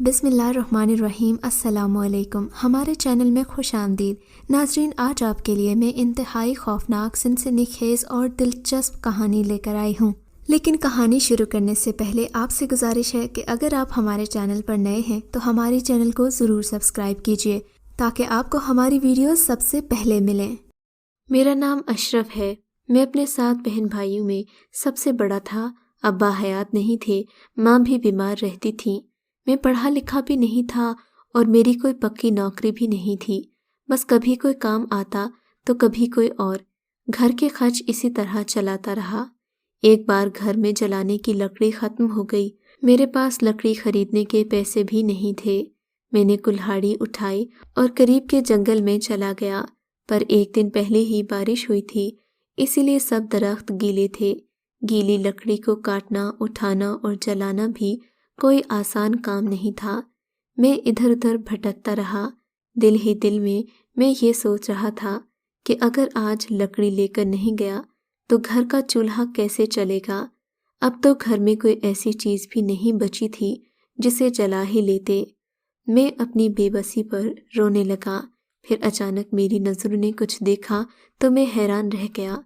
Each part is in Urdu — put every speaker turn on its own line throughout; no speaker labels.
بسم اللہ الرحمن الرحیم۔ السلام علیکم، ہمارے چینل میں خوش آمدید ناظرین۔ آج آپ کے لیے میں انتہائی خوفناک، سنسنی خیز اور دلچسپ کہانی لے کر آئی ہوں، لیکن کہانی شروع کرنے سے پہلے آپ سے گزارش ہے کہ اگر آپ ہمارے چینل پر نئے ہیں تو ہمارے چینل کو ضرور سبسکرائب کیجیے تاکہ آپ کو ہماری ویڈیوز سب سے پہلے ملیں۔ میرا نام اشرف ہے۔ میں اپنے 7 بہن بھائیوں میں سب سے بڑا تھا۔ ابا حیات نہیں تھے، ماں بھی بیمار رہتی تھی۔ میں پڑھا لکھا بھی نہیں تھا اور میری کوئی پکی نوکری بھی نہیں تھی، بس کبھی کوئی کام آتا تو کبھی کوئی اور۔ گھر کے خرچ اسی طرح چلاتا رہا۔ ایک بار گھر میں جلانے کی لکڑی ختم ہو گئی۔ میرے پاس لکڑی خریدنے کے پیسے بھی نہیں تھے۔ میں نے کلہاڑی اٹھائی اور قریب کے جنگل میں چلا گیا، پر ایک دن پہلے ہی بارش ہوئی تھی، اسی لیے سب درخت گیلے تھے۔ گیلی لکڑی کو کاٹنا، اٹھانا اور جلانا بھی کوئی آسان کام نہیں تھا۔ میں ادھر ادھر بھٹکتا رہا۔ دل ہی دل میں یہ سوچ رہا تھا کہ اگر آج لکڑی لے کر نہیں گیا تو گھر کا چولہا کیسے چلے گا۔ اب تو گھر میں کوئی ایسی چیز بھی نہیں بچی تھی جسے جلا ہی لیتے۔ میں اپنی بے بسی پر رونے لگا۔ پھر اچانک میری نظروں نے کچھ دیکھا تو میں حیران رہ گیا۔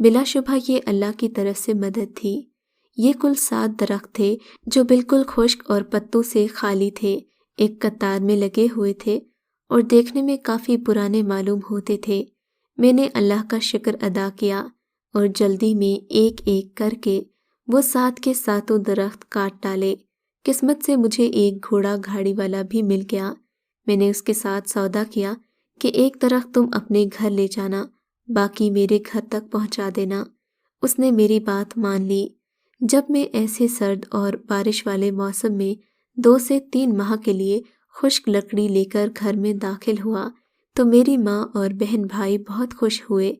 بلا شبہ یہ اللہ کی طرف سے مدد تھی۔ یہ کل 7 درخت تھے جو بالکل خشک اور پتوں سے خالی تھے، ایک قطار میں لگے ہوئے تھے اور دیکھنے میں کافی پرانے معلوم ہوتے تھے۔ میں نے اللہ کا شکر ادا کیا اور جلدی میں ایک ایک کر کے وہ 7 کے 7 درخت کاٹ ڈالے۔ قسمت سے مجھے ایک گھوڑا گاڑی والا بھی مل گیا۔ میں نے اس کے ساتھ سودا کیا کہ ایک درخت تم اپنے گھر لے جانا، باقی میرے گھر تک پہنچا دینا۔ اس نے میری بات مان لی۔ جب میں ایسے سرد اور بارش والے موسم میں 2 سے 3 ماہ کے لیے خشک لکڑی لے کر گھر میں داخل ہوا تو میری ماں اور بہن بھائی بہت خوش ہوئے۔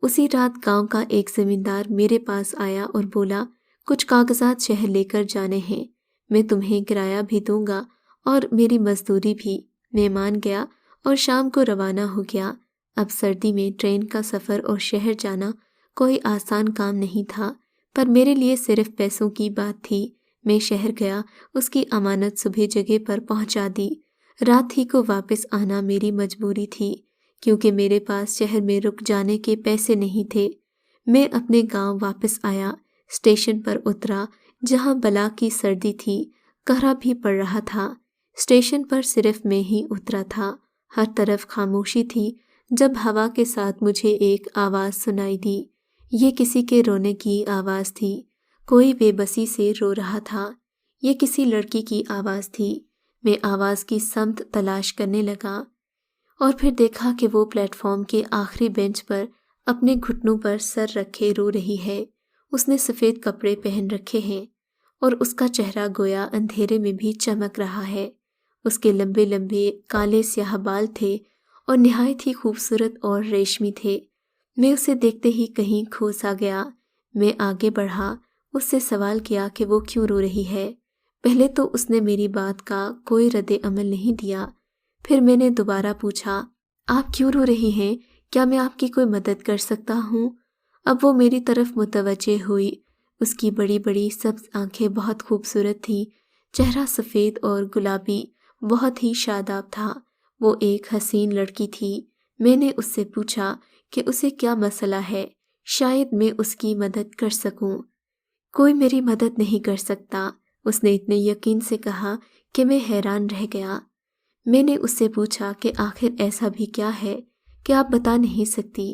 اسی رات گاؤں کا ایک زمیندار میرے پاس آیا اور بولا، کچھ کاغذات شہر لے کر جانے ہیں، میں تمہیں کرایہ بھی دوں گا اور میری مزدوری بھی۔ میں مان گیا اور شام کو روانہ ہو گیا۔ اب سردی میں ٹرین کا سفر اور شہر جانا کوئی آسان کام نہیں تھا، پر میرے لیے صرف پیسوں کی بات تھی۔ میں شہر گیا، اس کی امانت صبح جگہ پر پہنچا دی۔ رات ہی کو واپس آنا میری مجبوری تھی، کیونکہ میرے پاس شہر میں رک جانے کے پیسے نہیں تھے۔ میں اپنے گاؤں واپس آیا، اسٹیشن پر اترا جہاں بلا کی سردی تھی، قہرا بھی پڑ رہا تھا۔ اسٹیشن پر صرف میں ہی اترا تھا، ہر طرف خاموشی تھی۔ جب ہوا کے ساتھ مجھے ایک آواز سنائی دی، یہ کسی کے رونے کی آواز تھی۔ کوئی بے بسی سے رو رہا تھا۔ یہ کسی لڑکی کی آواز تھی۔ میں آواز کی سمت تلاش کرنے لگا اور پھر دیکھا کہ وہ پلیٹ فارم کے آخری بینچ پر اپنے گھٹنوں پر سر رکھے رو رہی ہے۔ اس نے سفید کپڑے پہن رکھے ہیں اور اس کا چہرہ گویا اندھیرے میں بھی چمک رہا ہے۔ اس کے لمبے لمبے کالے سیاہ بال تھے اور نہایت ہی خوبصورت اور ریشمی تھے۔ میں اسے دیکھتے ہی کہیں کھو سا گیا۔ میں آگے بڑھا، اس سے سوال کیا کہ وہ کیوں رو رہی ہے۔ پہلے تو اس نے میری بات کا کوئی رد عمل نہیں دیا۔ پھر میں نے دوبارہ پوچھا، آپ کیوں رو رہی ہیں؟ کیا میں آپ کی کوئی مدد کر سکتا ہوں؟ اب وہ میری طرف متوجہ ہوئی۔ اس کی بڑی بڑی سبز آنکھیں بہت خوبصورت تھیں، چہرہ سفید اور گلابی، بہت ہی شاداب تھا۔ وہ ایک حسین لڑکی تھی۔ میں نے اس سے پوچھا کہ اسے کیا مسئلہ ہے، شاید میں اس کی مدد کر سکوں۔ کوئی میری مدد نہیں کر سکتا، اس نے اتنے یقین سے کہا کہ میں حیران رہ گیا۔ میں نے اس سے پوچھا کہ آخر ایسا بھی کیا ہے کہ آپ بتا نہیں سکتی،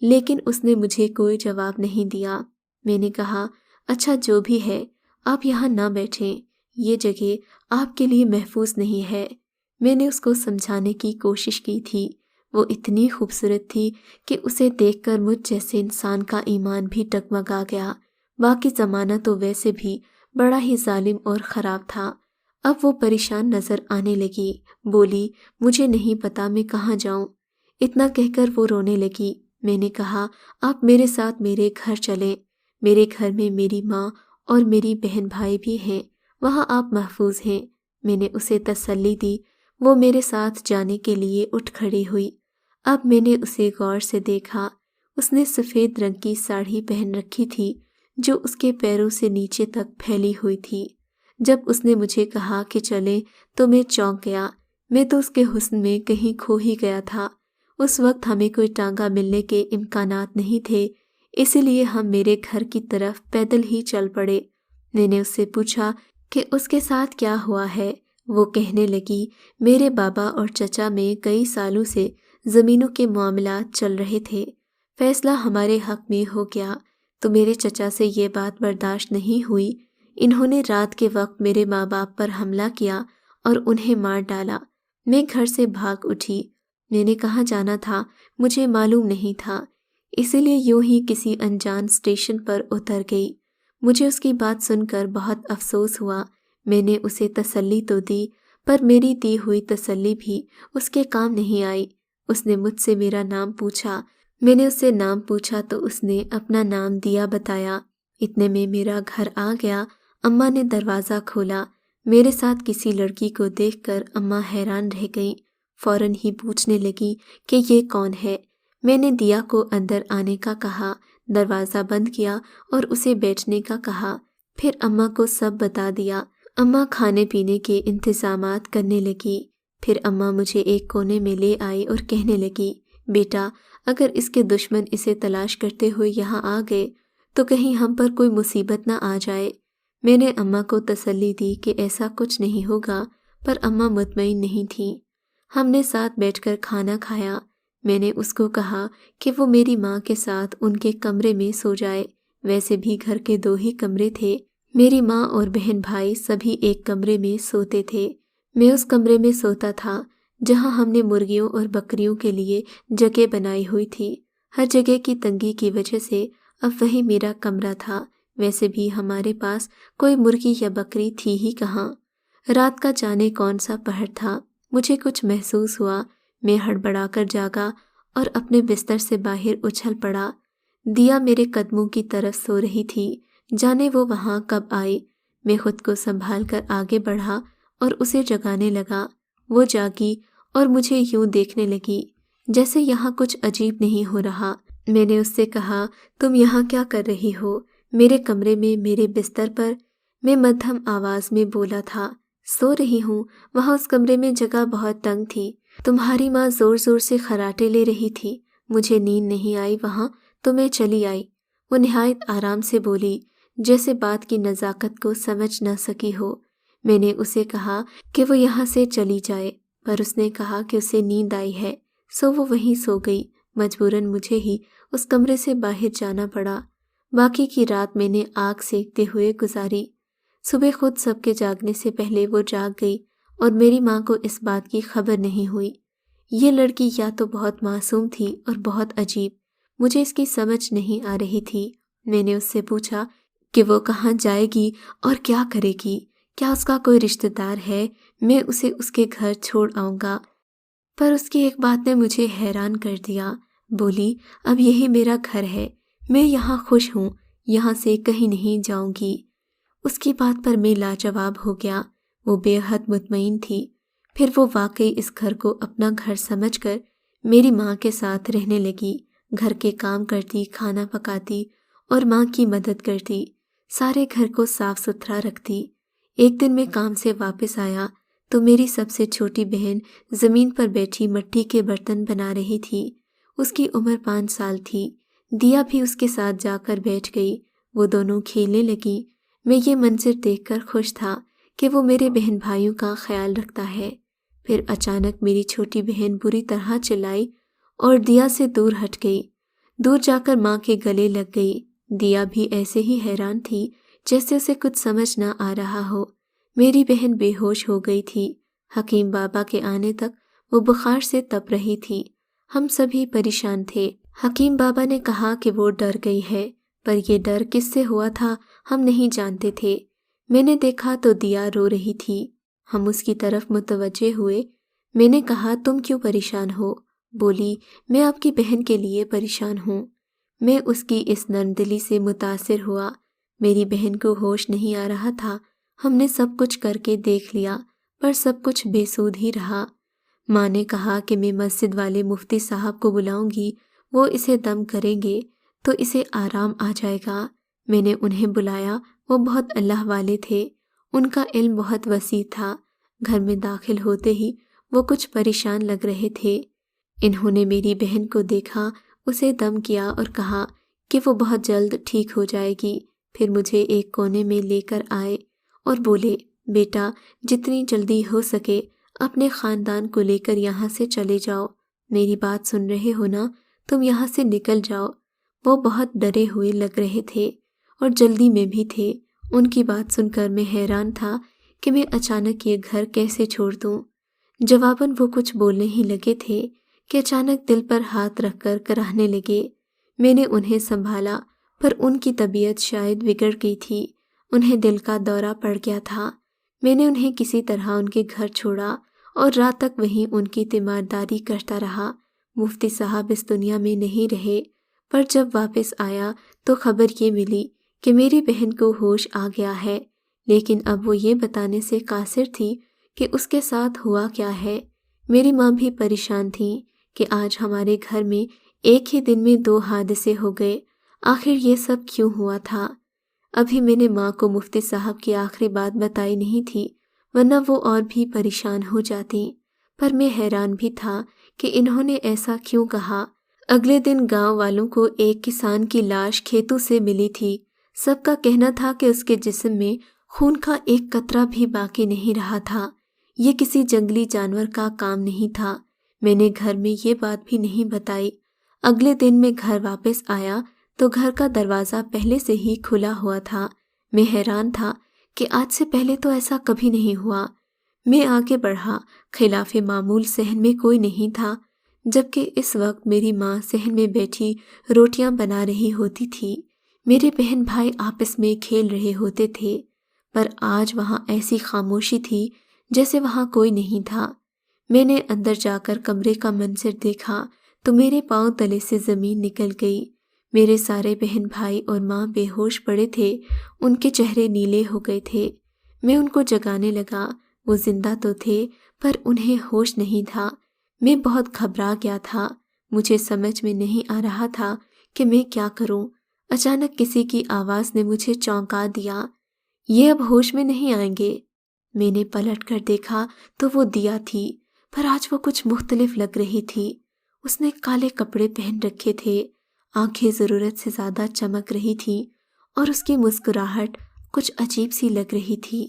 لیکن اس نے مجھے کوئی جواب نہیں دیا۔ میں نے کہا، اچھا جو بھی ہے، آپ یہاں نہ بیٹھیں، یہ جگہ آپ کے لیے محفوظ نہیں ہے۔ میں نے اس کو سمجھانے کی کوشش کی تھی۔ وہ اتنی خوبصورت تھی کہ اسے دیکھ کر مجھ جیسے انسان کا ایمان بھی ڈگمگا گیا۔ باقی زمانہ تو ویسے بھی بڑا ہی ظالم اور خراب تھا۔ اب وہ پریشان نظر آنے لگی، بولی، مجھے نہیں پتا میں کہاں جاؤں۔ اتنا کہہ کر وہ رونے لگی۔ میں نے کہا، آپ میرے ساتھ میرے گھر چلیں، میرے گھر میں میری ماں اور میری بہن بھائی بھی ہیں، وہاں آپ محفوظ ہیں۔ میں نے اسے تسلی دی۔ وہ میرے ساتھ جانے کے لیے اٹھ کھڑی ہوئی۔ اب میں نے اسے غور سے دیکھا۔ اس نے سفید رنگ کی ساڑھی پہن رکھی تھی جو اس کے پیروں سے نیچے تک پھیلی ہوئی تھی۔ جب اس نے مجھے کہا کہ چلیں تو میں چونک گیا۔ میں تو اس کے حسن میں کہیں کھو ہی گیا تھا۔ اس وقت ہمیں کوئی ٹانگا ملنے کے امکانات نہیں تھے، اسی لیے ہم میرے گھر کی طرف پیدل ہی چل پڑے۔ میں نے اس سے پوچھا کہ اس کے ساتھ کیا ہوا ہے۔ وہ کہنے لگی، میرے بابا اور چچا میں کئی سالوں سے زمینوں کے معاملات چل رہے تھے، فیصلہ ہمارے حق میں ہو گیا تو میرے چچا سے یہ بات برداشت نہیں ہوئی۔ انہوں نے رات کے وقت میرے ماں باپ پر حملہ کیا اور انہیں مار ڈالا۔ میں گھر سے بھاگ اٹھی۔ میں نے کہاں جانا تھا مجھے معلوم نہیں تھا، اسی لیے یوں ہی کسی انجان اسٹیشن پر اتر گئی۔ مجھے اس کی بات سن کر بہت افسوس ہوا۔ میں نے اسے تسلی تو دی، پر میری دی ہوئی تسلی بھی اس کے کام نہیں آئی۔ اس نے مجھ سے میرا نام پوچھا۔ میں نے اس سے نام پوچھا تو اس نے اپنا نام دیا بتایا۔ اتنے میں میرا گھر آ گیا۔ اماں نے دروازہ کھولا۔ میرے ساتھ کسی لڑکی کو دیکھ کر اماں حیران رہ گئیں، فوراً ہی پوچھنے لگی کہ یہ کون ہے۔ میں نے دیا کو اندر آنے کا کہا، دروازہ بند کیا اور اسے بیٹھنے کا کہا، پھر اماں کو سب بتا دیا۔ اماں کھانے پینے کے انتظامات کرنے لگی۔ پھر اماں مجھے ایک کونے میں لے آئی اور کہنے لگی، بیٹا اگر اس کے دشمن اسے تلاش کرتے ہوئے یہاں آ گئے تو کہیں ہم پر کوئی مصیبت نہ آ جائے۔ میں نے اماں کو تسلی دی کہ ایسا کچھ نہیں ہوگا، پر اماں مطمئن نہیں تھیں۔ ہم نے ساتھ بیٹھ کر کھانا کھایا۔ میں نے اس کو کہا کہ وہ میری ماں کے ساتھ ان کے کمرے میں سو جائے۔ ویسے بھی گھر کے 2 ہی کمرے تھے، میری ماں اور بہن بھائی سبھی ایک کمرے میں سوتے تھے۔ میں اس کمرے میں سوتا تھا جہاں ہم نے مرغیوں اور بکریوں کے لیے جگہ بنائی ہوئی تھی۔ ہر جگہ کی تنگی کی وجہ سے اب وہی میرا کمرہ تھا۔ ویسے بھی ہمارے پاس کوئی مرغی یا بکری تھی ہی کہاں۔ رات کا جانے کون سا پہر تھا، مجھے کچھ محسوس ہوا۔ میں ہڑبڑا کر جاگا اور اپنے بستر سے باہر اچھل پڑا۔ دیا میرے قدموں کی طرف سو رہی تھی، جانے وہ وہاں کب آئی۔ میں خود کو سنبھال کر آگے بڑھا اور اسے جگانے لگا۔ وہ جاگی اور مجھے یوں دیکھنے لگی جیسے یہاں کچھ عجیب نہیں ہو رہا۔ میں نے اس سے کہا، تم یہاں کیا کر رہی ہو؟ میرے کمرے میں میرے بستر پر؟ میں مدھم آواز میں بولا تھا، سو رہی ہوں، وہاں اس کمرے میں جگہ بہت تنگ تھی، تمہاری ماں زور زور سے خراٹے لے رہی تھی، مجھے نیند نہیں آئی وہاں تو میں چلی آئی۔ وہ نہایت آرام سے بولی، جیسے بات کی نزاکت کو سمجھ نہ سکی ہو۔ میں نے اسے کہا کہ وہ یہاں سے چلی جائے، پر اس نے کہا کہ اسے نیند آئی ہے، سو وہ وہیں سو گئی۔ مجبوراً مجھے ہی اس کمرے سے باہر جانا پڑا۔ باقی کی رات میں نے آگ سیکتے ہوئے گزاری۔ صبح خود سب کے جاگنے سے پہلے وہ جاگ گئی اور میری ماں کو اس بات کی خبر نہیں ہوئی۔ یہ لڑکی یا تو بہت معصوم تھی اور بہت عجیب، مجھے اس کی سمجھ نہیں آ رہی تھی۔ میں نے اس سے پوچھا کہ وہ کہاں جائے گی اور کیا کرے گی، کیا اس کا کوئی رشتہ دار ہے، میں اسے اس کے گھر چھوڑ آؤں گا۔ پر اس کی ایک بات نے مجھے حیران کر دیا۔ بولی، اب یہی میرا گھر ہے، میں یہاں خوش ہوں، یہاں سے کہیں نہیں جاؤں گی۔ اس کی بات پر میں لاجواب ہو گیا۔ وہ بے حد مطمئن تھی۔ پھر وہ واقعی اس گھر کو اپنا گھر سمجھ کر میری ماں کے ساتھ رہنے لگی، گھر کے کام کرتی، کھانا پکاتی اور ماں کی مدد کرتی، سارے گھر کو صاف ستھرا رکھتی۔ ایک دن میں کام سے واپس آیا تو میری سب سے چھوٹی بہن زمین پر بیٹھی مٹی کے برتن بنا رہی تھی۔ اس کی عمر 5 سال تھی۔ دیا بھی اس کے ساتھ جا کر بیٹھ گئی، وہ دونوں کھیلنے لگیں۔ میں یہ منظر دیکھ کر خوش تھا کہ وہ میرے بہن بھائیوں کا خیال رکھتا ہے۔ پھر اچانک میری چھوٹی بہن بری طرح چلائی اور دیا سے دور ہٹ گئی، دور جا کر ماں کے گلے لگ گئی۔ دیا بھی ایسے ہی حیران تھی جیسے اسے کچھ سمجھ نہ آ رہا ہو۔ میری بہن بے ہوش ہو گئی تھی۔ حکیم بابا کے آنے تک وہ بخار سے تپ رہی تھی۔ ہم سبھی پریشان تھے۔ حکیم بابا نے کہا کہ وہ ڈر گئی ہے، پر یہ ڈر کس سے ہوا تھا ہم نہیں جانتے تھے۔ میں نے دیکھا تو دیا رو رہی تھی۔ ہم اس کی طرف متوجہ ہوئے۔ میں نے کہا، تم کیوں پریشان ہو؟ بولی، میں آپ کی بہن کے لیے پریشان ہوں۔ میں اس کی اس نرم دلی سے متاثر ہوا۔ میری بہن کو ہوش نہیں آ رہا تھا۔ ہم نے سب کچھ کر کے دیکھ لیا، پر سب کچھ بے سود ہی رہا۔ ماں نے کہا کہ میں مسجد والے مفتی صاحب کو بلاؤں گی، وہ اسے دم کریں گے تو اسے آرام آ جائے گا۔ میں نے انہیں بلایا، وہ بہت اللہ والے تھے۔ ان کا علم بہت وسیع تھا۔ گھر میں داخل ہوتے ہی وہ کچھ پریشان لگ رہے تھے۔ انہوں نے میری بہن کو دیکھا، اسے دم کیا اور کہا کہ وہ بہت جلد ٹھیک ہو جائے گی۔ پھر مجھے ایک کونے میں لے کر آئے اور بولے، بیٹا جتنی جلدی ہو سکے اپنے خاندان کو لے کر یہاں سے چلے جاؤ۔ میری بات سن رہے ہو نا؟ تم یہاں سے نکل جاؤ۔ وہ بہت ڈرے ہوئے لگ رہے تھے اور جلدی میں بھی تھے۔ ان کی بات سن کر میں حیران تھا کہ میں اچانک یہ گھر کیسے چھوڑ دوں۔ جواباً وہ کچھ بولنے ہی لگے تھے کہ اچانک دل پر ہاتھ رکھ کر کراہنے لگے۔ میں نے انہیں سنبھالا، پر ان کی طبیعت شاید بگڑ گئی تھی، انہیں دل کا دورہ پڑ گیا تھا۔ میں نے انہیں کسی طرح ان کے گھر چھوڑا اور رات تک وہیں ان کی تیمارداری کرتا رہا۔ مفتی صاحب اس دنیا میں نہیں رہے، پر جب واپس آیا تو خبر یہ ملی کہ میری بہن کو ہوش آ گیا ہے، لیکن اب وہ یہ بتانے سے قاصر تھی کہ اس کے ساتھ ہوا کیا ہے۔ میری ماں بھی پریشان تھی کہ آج ہمارے گھر میں ایک ہی دن میں 2 حادثے ہو گئے، آخر یہ سب کیوں ہوا تھا؟ ابھی میں نے ماں کو مفتی صاحب کی آخری بات بتائی نہیں تھی، ورنہ وہ اور بھی پریشان ہو جاتی، پر میں حیران بھی تھا کہ انہوں نے ایسا کیوں کہا۔ اگلے دن گاؤں والوں کو ایک کسان کی لاش کھیتوں سے ملی تھی۔ سب کا کہنا تھا کہ اس کے جسم میں خون کا ایک قطرہ بھی باقی نہیں رہا تھا۔ یہ کسی جنگلی جانور کا کام نہیں تھا۔ میں نے گھر میں یہ بات بھی نہیں بتائی۔ اگلے دن میں گھر واپس آیا تو گھر کا دروازہ پہلے سے ہی کھلا ہوا تھا۔ میں حیران تھا کہ آج سے پہلے تو ایسا کبھی نہیں ہوا۔ میں آگے بڑھا، خلاف معمول صحن میں کوئی نہیں تھا، جبکہ اس وقت میری ماں صحن میں بیٹھی روٹیاں بنا رہی ہوتی تھی۔ میرے بہن بھائی آپس میں کھیل رہے ہوتے تھے، پر آج وہاں ایسی خاموشی تھی جیسے وہاں کوئی نہیں تھا۔ میں نے اندر جا کر کمرے کا منظر دیکھا تو میرے پاؤں تلے سے زمین نکل گئی۔ میرے سارے بہن بھائی اور ماں بے ہوش پڑے تھے، ان کے چہرے نیلے ہو گئے تھے۔ میں ان کو جگانے لگا، وہ زندہ تو تھے پر انہیں ہوش نہیں تھا۔ میں بہت گھبرا گیا تھا، مجھے سمجھ میں نہیں آ رہا تھا کہ میں کیا کروں۔ اچانک کسی کی آواز نے مجھے چونکا دیا، یہ اب ہوش میں نہیں آئیں گے۔ میں نے پلٹ کر دیکھا تو وہ دیا تھی، پر آج وہ کچھ مختلف لگ رہی تھی۔ اس نے کالے کپڑے پہن رکھے تھے، آنکھیں ضرورت سے زیادہ چمک رہی تھیں اور اس کی مسکراہٹ کچھ عجیب سی لگ رہی تھی۔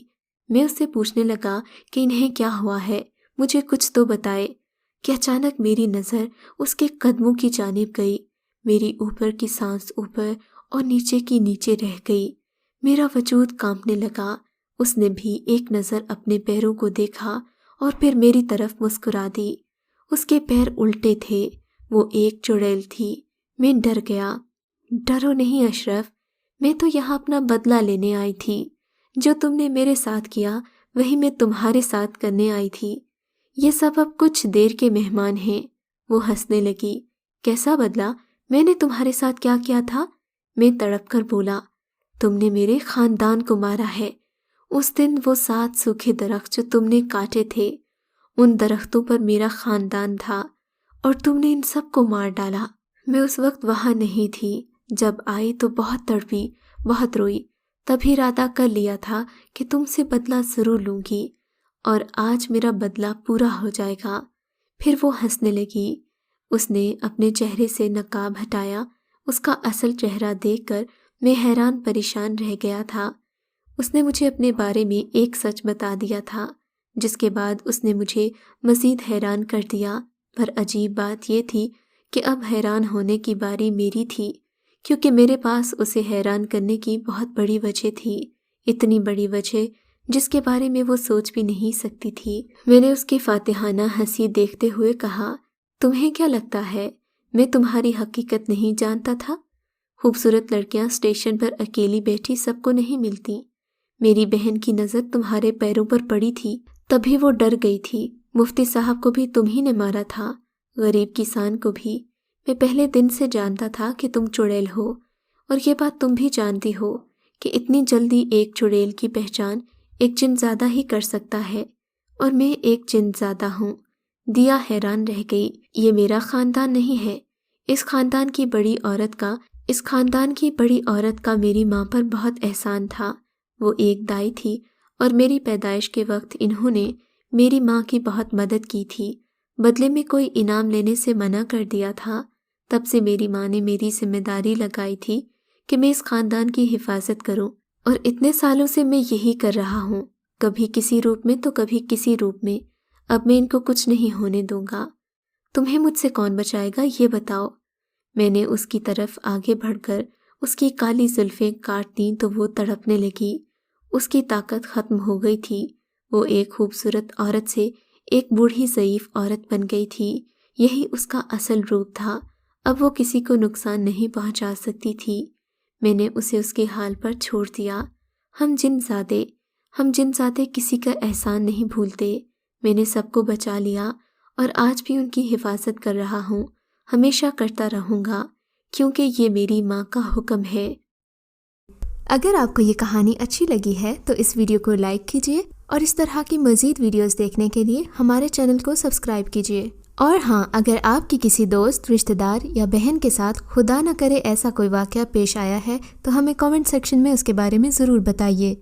میں اس سے پوچھنے لگا کہ انہیں کیا ہوا ہے، مجھے کچھ تو بتائے، کہ اچانک میری نظر اس کے قدموں کی جانب گئی۔ میری اوپر کی سانس اوپر اور نیچے کی نیچے رہ گئی، میرا وجود کانپنے لگا۔ اس نے بھی ایک نظر اپنے پیروں کو دیکھا اور پھر میری طرف مسکرا دی۔ اس کے پیر الٹے تھے، وہ ایک چڑیل تھی۔ میں ڈر گیا۔ ڈرو نہیں اشرف، میں تو یہاں اپنا بدلہ لینے آئی تھی۔ جو تم نے میرے ساتھ کیا وہی میں تمہارے ساتھ کرنے آئی تھی۔ یہ سب اب کچھ دیر کے مہمان ہیں۔ وہ ہنسنے لگی۔ کیسا بدلہ؟ میں نے تمہارے ساتھ کیا کیا تھا؟ میں تڑپ کر بولا، تم نے میرے خاندان کو مارا ہے۔ اس دن وہ 7 سوکھے درخت جو تم نے کاٹے تھے، ان درختوں پر میرا خاندان تھا اور تم نے ان سب کو مار ڈالا۔ میں اس وقت وہاں نہیں تھی، جب آئی تو بہت تڑپی، بہت روئی، تبھی ارادہ کر لیا تھا کہ تم سے بدلہ ضرور لوں گی اور آج میرا بدلہ پورا ہو جائے گا۔ پھر وہ ہنسنے لگی۔ اس نے اپنے چہرے سے نقاب ہٹایا۔ اس کا اصل چہرہ دیکھ کر میں حیران پریشان رہ گیا تھا۔ اس نے مجھے اپنے بارے میں ایک سچ بتا دیا تھا، جس کے بعد اس نے مجھے مزید حیران کر دیا۔ پر عجیب بات یہ تھی کہ اب حیران ہونے کی باری میری تھی، کیونکہ میرے پاس اسے حیران کرنے کی بہت بڑی وجہ تھی، اتنی بڑی وجہ جس کے بارے میں وہ سوچ بھی نہیں سکتی تھی۔ میں نے اس کی فاتحانہ ہنسی دیکھتے ہوئے کہا، تمہیں کیا لگتا ہے میں تمہاری حقیقت نہیں جانتا تھا؟ خوبصورت لڑکیاں اسٹیشن پر اکیلی بیٹھی سب کو نہیں ملتی۔ میری بہن کی نظر تمہارے پیروں پر پڑی تھی، تبھی وہ ڈر گئی تھی۔ مفتی صاحب کو بھی تم ہی نے مارا تھا، غریب کسان کو بھی۔ میں پہلے دن سے جانتا تھا کہ تم چڑیل ہو، اور یہ بات تم بھی جانتی ہو کہ اتنی جلدی ایک چڑیل کی پہچان ایک جن زادہ ہی کر سکتا ہے، اور میں ایک جن زادہ ہوں۔ دیا حیران رہ گئی۔ یہ میرا خاندان نہیں ہے۔ اس خاندان کی بڑی عورت کا میری ماں پر بہت احسان تھا۔ وہ ایک دائی تھی اور میری پیدائش کے وقت انہوں نے میری ماں کی بہت مدد کی تھی، بدلے میں کوئی انعام لینے سے منع کر دیا تھا۔ تب سے میری ماں نے میری ذمہ داری لگائی تھی کہ میں اس خاندان کی حفاظت کروں، اور اتنے سالوں سے میں یہی کر رہا ہوں، کبھی کسی روپ میں تو کبھی کسی روپ میں۔ اب میں ان کو کچھ نہیں ہونے دوں گا۔ تمہیں مجھ سے کون بچائے گا یہ بتاؤ۔ میں نے اس کی طرف آگے بڑھ کر اس کی کالی زلفیں کاٹ دیں تو وہ تڑپنے لگی۔ اس کی طاقت ختم ہو گئی تھی۔ وہ ایک خوبصورت عورت سے ایک بوڑھی ضعیف عورت بن گئی تھی۔ یہی اس کا اصل روپ تھا۔ اب وہ کسی کو نقصان نہیں پہنچا سکتی تھی۔ میں نے اسے اس کے حال پر چھوڑ دیا۔ ہم جن زادے کسی کا احسان نہیں بھولتے۔ میں نے سب کو بچا لیا اور آج بھی ان کی حفاظت کر رہا ہوں، ہمیشہ کرتا رہوں گا، کیونکہ یہ میری ماں کا حکم ہے۔ اگر آپ کو یہ کہانی اچھی لگی ہے تو اس ویڈیو کو لائک کیجیے، اور اس طرح کی مزید ویڈیوز دیکھنے کے لیے ہمارے چینل کو سبسکرائب کیجیے۔ اور ہاں، اگر آپ کی کسی دوست، رشتہ دار یا بہن کے ساتھ خدا نہ کرے ایسا کوئی واقعہ پیش آیا ہے تو ہمیں کامنٹ سیکشن میں اس کے بارے میں ضرور بتائیے۔